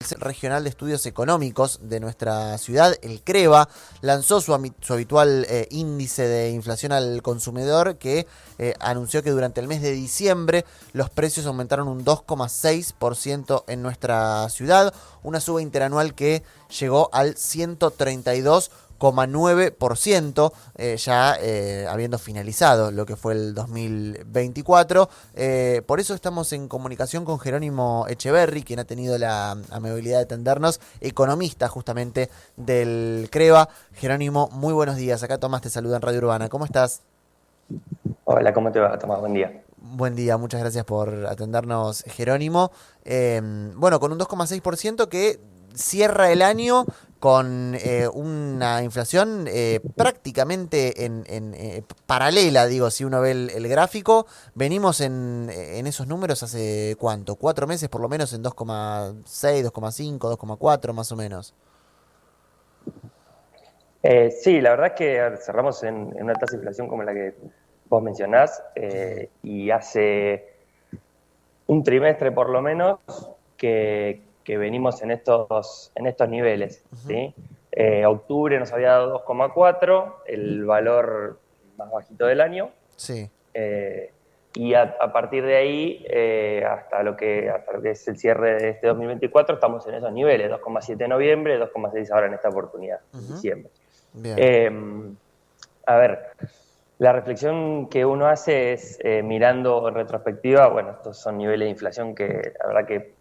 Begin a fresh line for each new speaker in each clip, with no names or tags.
Centro Regional de Estudios Económicos de nuestra ciudad, el CREVA, lanzó su habitual índice de inflación al consumidor que anunció que durante el mes de diciembre los precios aumentaron un 2,6% en nuestra ciudad, una suba interanual que llegó al 132,9%, ya habiendo finalizado lo que fue el 2024. Por eso estamos en comunicación con Jerónimo Echeverri, quien ha tenido la amabilidad de atendernos, economista justamente del CREVA. Jerónimo, muy buenos días. Acá Tomás te saluda en Radio Urbana. ¿Cómo estás?
Hola, ¿cómo te va, Tomás? Buen día.
Buen día, muchas gracias por atendernos, Jerónimo. Bueno, con un 2,6% que cierra el año con una inflación prácticamente paralela, digo, si uno ve el gráfico. Venimos en esos números hace cuánto, 4 meses por lo menos en 2,6, 2,5, 2,4 más o menos.
Sí, la verdad es que cerramos en una tasa de inflación como la que vos mencionás, y hace un trimestre por lo menos que venimos en estos niveles,
Ujú.
¿sí? Octubre nos había dado 2,4, el valor más bajito del año,
Sí,
eh, y a partir de ahí, hasta lo que es el cierre de este 2024, estamos en esos niveles, 2,7 en noviembre, 2,6 ahora en esta oportunidad, en
ujú,
diciembre.
bien.
Eh, a ver, la reflexión que uno hace es, mirando en retrospectiva, bueno, estos son niveles de inflación que la verdad que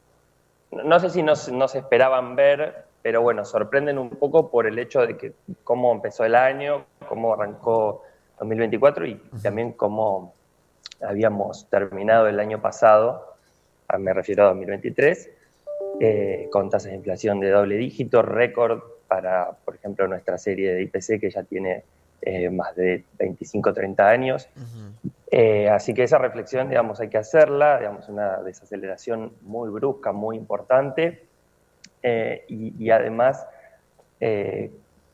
no sé si no se esperaban ver, pero bueno, sorprenden un poco por el hecho de que cómo empezó el año, cómo arrancó 2024 y
Ujú.
también cómo habíamos terminado el año pasado, me refiero a 2023, con tasas de inflación de doble dígito, récord para, por ejemplo, nuestra serie de IPC que ya tiene más de 25 o 30 años.
Ujú.
Así que esa reflexión, digamos, hay que hacerla, digamos, una desaceleración muy brusca, muy importante, y además, eh,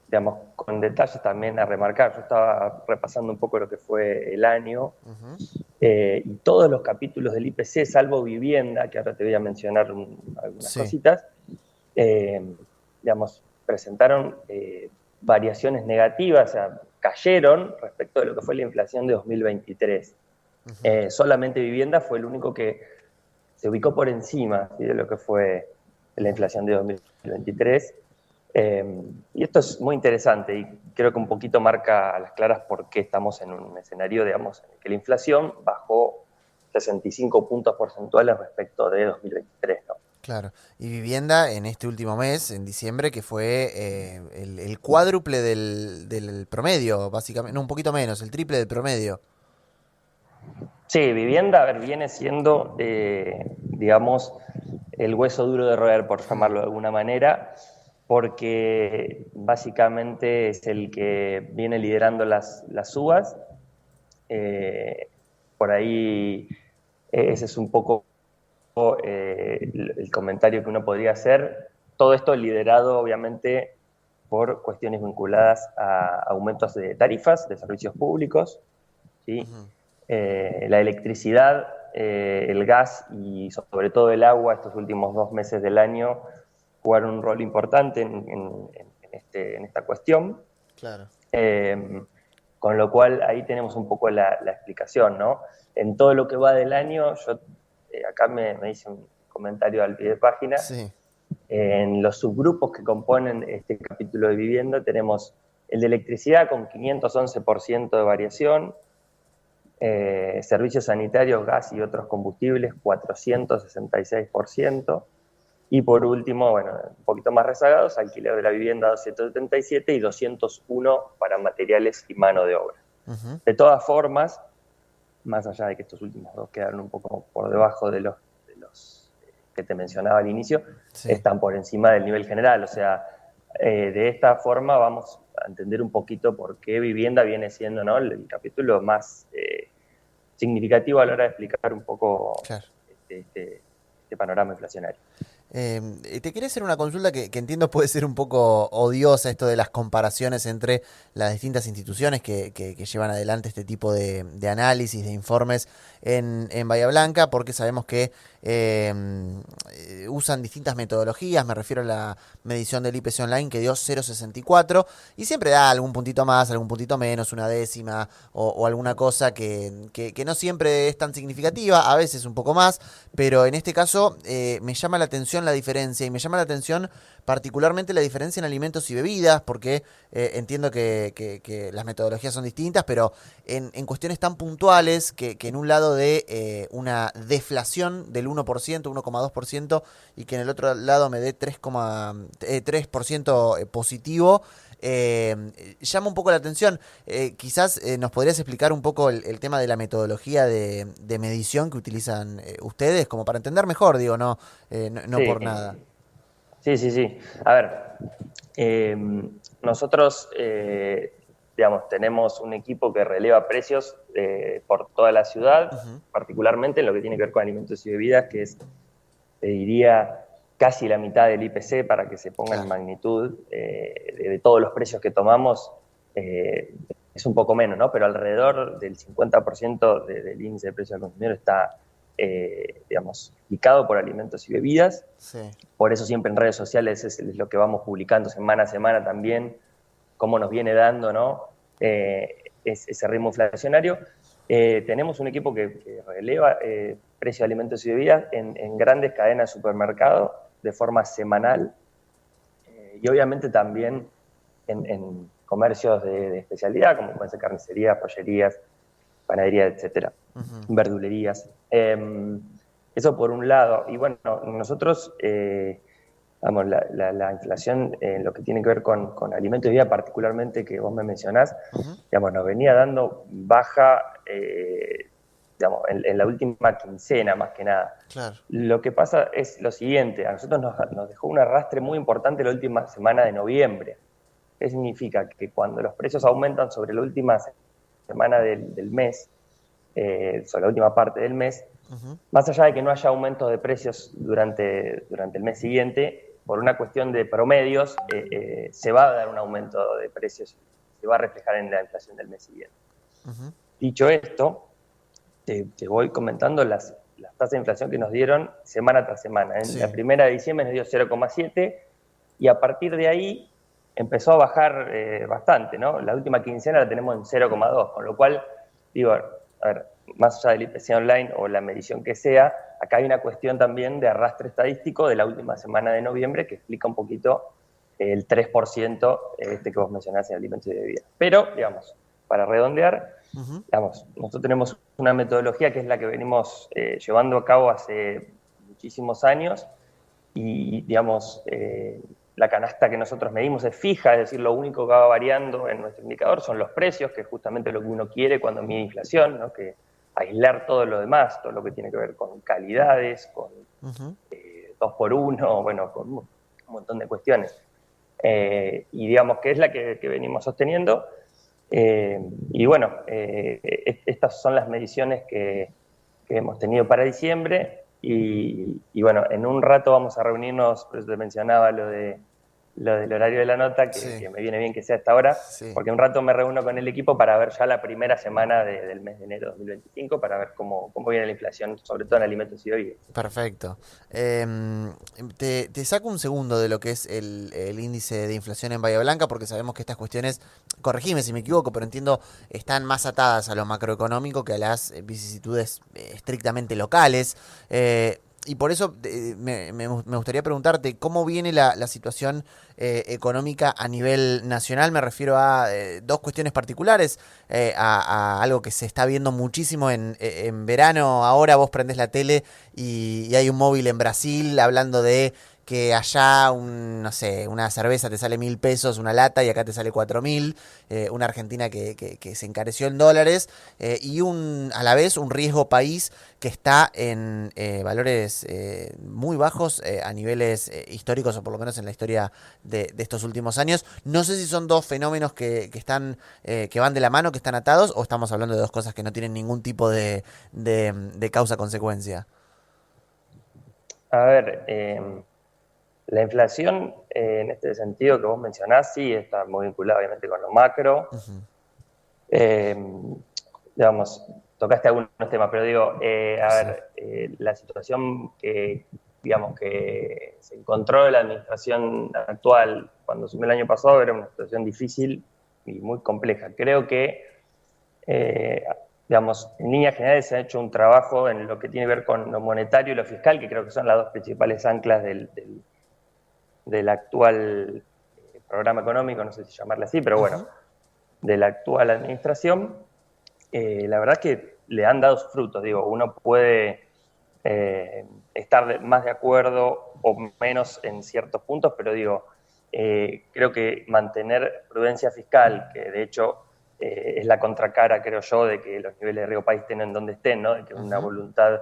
digamos, con detalles también a remarcar. Yo estaba repasando un poco lo que fue el año,
Ujú.
y todos los capítulos del IPC, salvo vivienda, que ahora te voy a mencionar algunas
Sí.
cositas, digamos, presentaron variaciones negativas, o sea, cayeron respecto de lo que fue la inflación de 2023.
Ujú.
Solamente vivienda fue el único que se ubicó por encima, ¿sí?, de lo que fue la
Ujú.
inflación de 2023. Y esto es muy interesante y creo que un poquito marca a las claras por qué estamos en un escenario, digamos, en el que la inflación bajó 65 puntos porcentuales respecto de 2023, ¿no?
Claro. Y vivienda en este último mes, en diciembre, que fue el cuádruple del promedio, básicamente, no, un poquito menos, el triple del promedio.
Sí, vivienda, a ver, viene siendo, digamos, el hueso duro de roer, por
Hmm.
llamarlo de alguna manera, porque básicamente es el que viene liderando las subas. Eh, por ahí, ese es un poco el comentario que uno podría hacer. Todo esto liderado, obviamente, por cuestiones vinculadas a aumentos de tarifas de servicios públicos, ¿sí?
Ujú.
La electricidad, el gas y sobre todo el agua estos últimos 2 meses del año jugaron un rol importante en esta cuestión.
Claro.
Eh, con lo cual ahí tenemos un poco la explicación, ¿no? En todo lo que va del año, yo acá me hice un comentario al pie de página.
Sí.
En los subgrupos que componen este capítulo de vivienda tenemos el de electricidad con 511% de variación, servicios sanitarios, gas y otros combustibles 466%, y por último, bueno, un poquito más rezagados, alquiler de la vivienda 277 y 201 para materiales y mano de obra.
Ujú.
De todas formas, más allá de que estos últimos dos quedaron un poco por debajo de los que te mencionaba al inicio,
Sí.
están por encima del nivel general. O sea, de esta forma vamos a entender un poquito por qué vivienda viene siendo, ¿no?, el capítulo más significativo a la hora de explicar un poco
Claro.
este panorama inflacionario.
Te quería hacer una consulta que entiendo puede ser un poco odiosa, esto de las comparaciones entre las distintas instituciones que llevan adelante este tipo de análisis, de informes en Bahía Blanca, porque sabemos que usan distintas metodologías. Me refiero a la medición del IPC online que dio 0,64 y siempre da algún puntito más, algún puntito menos, una décima o alguna cosa que no siempre es tan significativa, a veces un poco más, pero en este caso me llama la atención la diferencia, y me llama la atención particularmente la diferencia en alimentos y bebidas, porque entiendo que las metodologías son distintas, pero en cuestiones tan puntuales que en un lado de una deflación del 1%, 1,2%, y que en el otro lado me dé 3% positivo. Llama un poco la atención. Quizás nos podrías explicar un poco el tema de la metodología de medición que utilizan ustedes, como para entender mejor, digo, no
Sí,
por nada.
sí, sí, sí. A ver, nosotros, digamos, tenemos un equipo que releva precios por toda la ciudad,
Ujú.
particularmente en lo que tiene que ver con alimentos y bebidas, que es, te diría, casi la mitad del IPC para que se ponga en
Claro.
magnitud de todos los precios que tomamos. Es un poco menos, ¿no? Pero alrededor del 50% del índice de precios al consumidor está, digamos, indicado por alimentos y bebidas.
Sí.
Por eso siempre en redes sociales es lo que vamos publicando semana a semana también, cómo nos viene dando, ¿no? Ese ritmo inflacionario. Tenemos un equipo que releva precios de alimentos y bebidas en grandes cadenas de supermercados de forma semanal y obviamente también en comercios de especialidad, como pueden ser carnicerías, pollerías, panaderías, etcétera,
Ujú.
verdulerías. Eso por un lado. Y bueno, nosotros, vamos, la inflación en lo que tiene que ver con alimentos y vida, particularmente que vos me mencionás,
Ujú.
digamos, nos venía dando baja, digamos, en la última quincena más que nada.
Claro.
Lo que pasa es lo siguiente, a nosotros nos dejó un arrastre muy importante la última semana de noviembre. ¿Qué significa? Que cuando los precios aumentan sobre la última semana del mes, sobre la última parte del mes,
Ujú.
más allá de que no haya aumentos de precios durante el mes siguiente, por una cuestión de promedios, se va a dar un aumento de precios, se va a reflejar en la inflación del mes siguiente.
Ujú.
Dicho esto, te voy comentando las tasas de inflación que nos dieron semana tras semana. En la
Sí.
primera de diciembre nos dio 0,7 y a partir de ahí empezó a bajar bastante, ¿no? La última quincena la tenemos en 0,2, con lo cual, digo, a ver, más allá del IPC online o la medición que sea, acá hay una cuestión también de arrastre estadístico de la última semana de noviembre que explica un poquito el 3% que vos mencionás en alimentos y bebidas. Pero, digamos, para redondear,
Ujú.
digamos, nosotros tenemos una metodología que es la que venimos llevando a cabo hace muchísimos años y, digamos, la canasta que nosotros medimos es fija, es decir, lo único que va variando en nuestro indicador son los precios, que es justamente lo que uno quiere cuando mide inflación, ¿no? Que aislar todo lo demás, todo lo que tiene que ver con calidades, con
Ujú.
2x1, bueno, con un montón de cuestiones. Y digamos que es la que venimos sosteniendo. Y bueno, estas son las mediciones que hemos tenido para diciembre y bueno, en un rato vamos a reunirnos, por eso te mencionaba lo del horario de la nota,
Sí.
que me viene bien que sea a esta hora,
Sí.
porque un rato me reúno con el equipo para ver ya la primera semana del mes de enero de 2025, para ver cómo viene la inflación, sobre todo en alimentos y bebidas.
Perfecto. Te saco un segundo de lo que es el índice de inflación en Bahía Blanca, porque sabemos que estas cuestiones, corregime si me equivoco, pero entiendo, están más atadas a lo macroeconómico que a las vicisitudes estrictamente locales. Y por eso me gustaría preguntarte cómo viene la situación económica a nivel nacional. Me refiero a dos cuestiones particulares, a algo que se está viendo muchísimo en verano. Ahora vos prendés la tele y hay un móvil en Brasil hablando de que allá no sé, una cerveza te sale 1.000 pesos una lata y acá te sale 4.000, una Argentina que se encareció en dólares, y a la vez un riesgo país que está en valores muy bajos a niveles históricos, o por lo menos en la historia de estos últimos años. No sé si son dos fenómenos que van de la mano, que están atados, o estamos hablando de dos cosas que no tienen ningún tipo de causa-consecuencia.
A ver, La inflación, en este sentido que vos mencionás, sí, está muy vinculada obviamente con lo macro. Digamos, tocaste algunos temas, pero digo, a ver, la situación que, digamos, que se encontró en la administración actual cuando asumió el año pasado era una situación difícil y muy compleja. Creo que, digamos, en líneas generales se ha hecho un trabajo en lo que tiene que ver con lo monetario y lo fiscal, que creo que son las dos principales anclas del actual programa económico, no sé si llamarle así, pero bueno, de la actual administración. La verdad que le han dado sus frutos. Digo, uno puede estar más de acuerdo o menos en ciertos puntos, pero digo, creo que mantener prudencia fiscal, que de hecho es la contracara, creo yo, de que los niveles de riesgo país estén donde estén, ¿no? De que una voluntad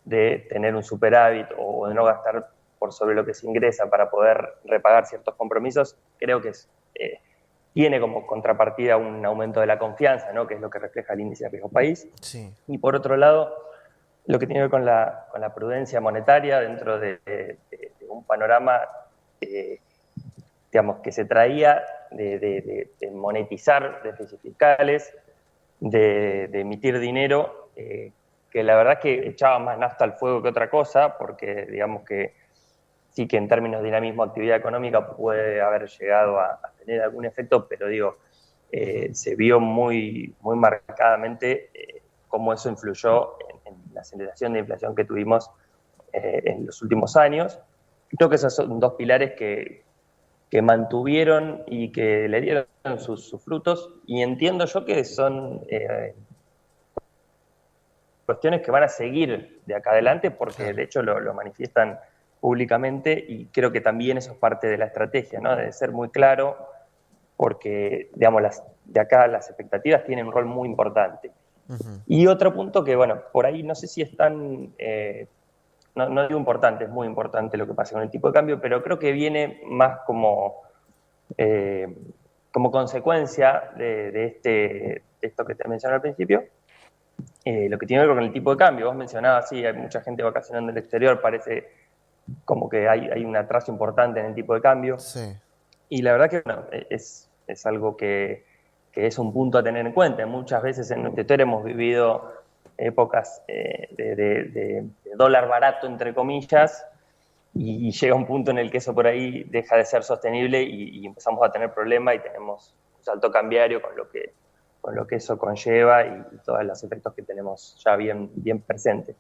de tener un superávit o de no gastar por sobre lo que se ingresa para poder repagar ciertos compromisos, creo que tiene como contrapartida un aumento de la confianza, ¿no? Que es lo que refleja el índice de riesgo país.
Sí.
Y por otro lado, lo que tiene que ver con la prudencia monetaria dentro de un panorama, digamos, que se traía de monetizar déficits fiscales, de emitir dinero, que la verdad que echaba más nafta al fuego que otra cosa, porque digamos que sí que en términos de dinamismo de actividad económica puede haber llegado a tener algún efecto, pero digo, se vio muy, muy marcadamente cómo eso influyó en la aceleración de inflación que tuvimos en los últimos años. Creo que esos son dos pilares que mantuvieron y que le dieron sus frutos, y entiendo yo que son cuestiones que van a seguir de acá adelante, porque de hecho lo manifiestan públicamente, y creo que también eso es parte de la estrategia, ¿no? De ser muy claro, porque, digamos, de acá las expectativas tienen un rol muy importante. Y otro punto que, bueno, por ahí no sé si es tan, no digo importante, es muy importante lo que pasa con el tipo de cambio, pero creo que viene más como consecuencia de esto que te mencioné al principio, lo que tiene que ver con el tipo de cambio. Vos mencionabas, sí, hay mucha gente vacacionando en el exterior, parece como que hay un atraso importante en el tipo de cambio.
Sí.
Y la verdad que bueno, es algo que es un punto a tener en cuenta. Muchas veces en nuestra historia hemos vivido épocas de dólar barato, entre comillas, y llega un punto en el que eso por ahí deja de ser sostenible y empezamos a tener problemas y tenemos un salto cambiario con lo que eso conlleva y todos los efectos que tenemos ya bien presentes.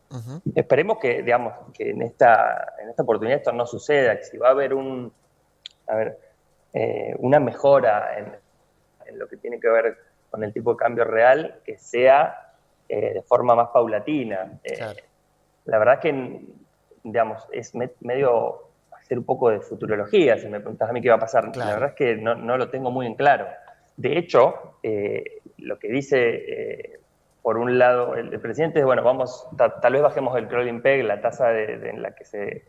Esperemos que, digamos, que en esta oportunidad esto no suceda, que si va a haber una mejora en lo que tiene que ver con el tipo de cambio real, que sea de forma más paulatina.
Claro.
La verdad que, digamos, es medio hacer un poco de futurología, si me preguntas a mí qué va a pasar.
Claro.
La verdad es que no lo tengo muy en claro. De hecho, lo que dice, por un lado, el presidente es, bueno, tal vez bajemos el crawling peg, la tasa en la que se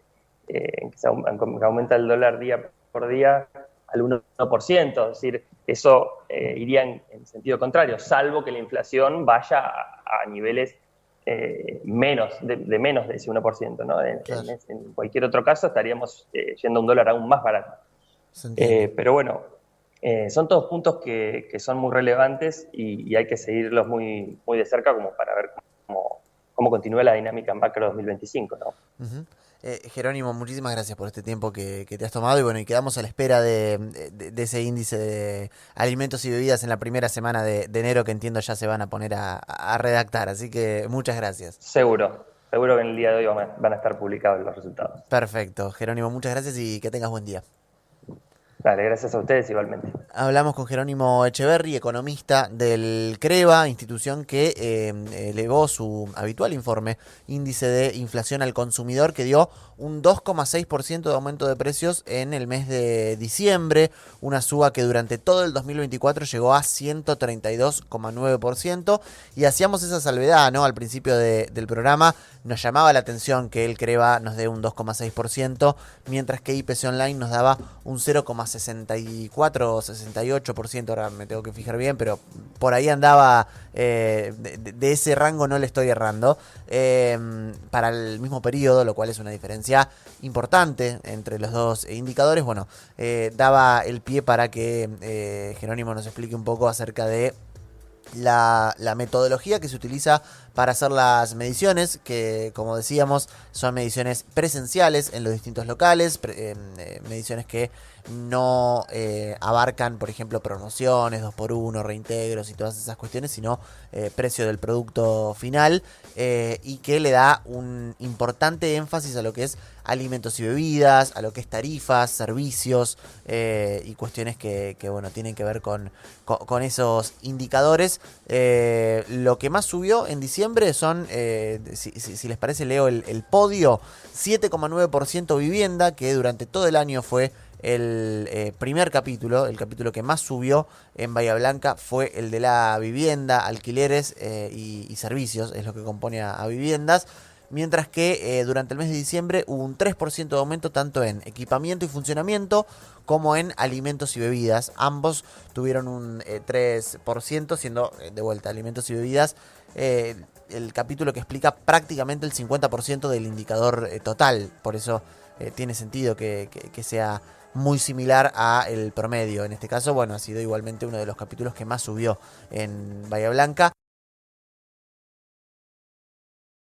aumenta el dólar día por día, al 1%, es decir, eso iría en sentido contrario, salvo que la inflación vaya a niveles menos de ese 1%, ¿no?
Claro.
En cualquier otro caso estaríamos yendo a un dólar aún más barato. Pero bueno, son todos puntos que son muy relevantes y hay que seguirlos muy, muy de cerca como para ver cómo continúa la dinámica en macro 2025, ¿no?
Jerónimo, muchísimas gracias por este tiempo que te has tomado y bueno, y quedamos a la espera de ese índice de alimentos y bebidas en la primera semana de enero, que entiendo ya se van a poner a redactar, así que muchas gracias.
Seguro que en el día de hoy van a estar publicados los resultados.
Perfecto, Jerónimo, muchas gracias y que tengas buen día.
Dale, gracias a ustedes igualmente.
Hablamos con Jerónimo Echeverri, economista del CREVA, institución que elevó su habitual informe, índice de inflación al consumidor, que dio un 2,6% de aumento de precios en el mes de diciembre, una suba que durante todo el 2024 llegó a 132,9%, y hacíamos esa salvedad, ¿no? Al principio del programa nos llamaba la atención que el CREVA nos dé un 2,6%, mientras que IPC Online nos daba un 0,6%. 64 o 68%, ahora me tengo que fijar bien, pero por ahí andaba, de ese rango no le estoy errando, para el mismo periodo, lo cual es una diferencia importante entre los dos indicadores. Bueno, daba el pie para que Jerónimo nos explique un poco acerca de la metodología que se utiliza para hacer las mediciones, que como decíamos son mediciones presenciales en los distintos locales, mediciones que no abarcan, por ejemplo, promociones, 2x1, reintegros y todas esas cuestiones, sino precio del producto final, y que le da un importante énfasis a lo que es alimentos y bebidas, a lo que es tarifas, servicios, y cuestiones que bueno, tienen que ver con esos indicadores. Lo que más subió en diciembre son, si les parece, leo el podio: 7,9% vivienda, que durante todo el año fue el primer capítulo. El capítulo que más subió en Bahía Blanca fue el de la vivienda, alquileres y servicios, es lo que compone a viviendas. Mientras que durante el mes de diciembre hubo un 3% de aumento tanto en equipamiento y funcionamiento como en alimentos y bebidas. Ambos tuvieron un 3%, siendo de vuelta alimentos y bebidas el capítulo que explica prácticamente el 50% del indicador total. Por eso tiene sentido que sea muy similar a el promedio. En este caso, bueno, ha sido igualmente uno de los capítulos que más subió en Bahía Blanca.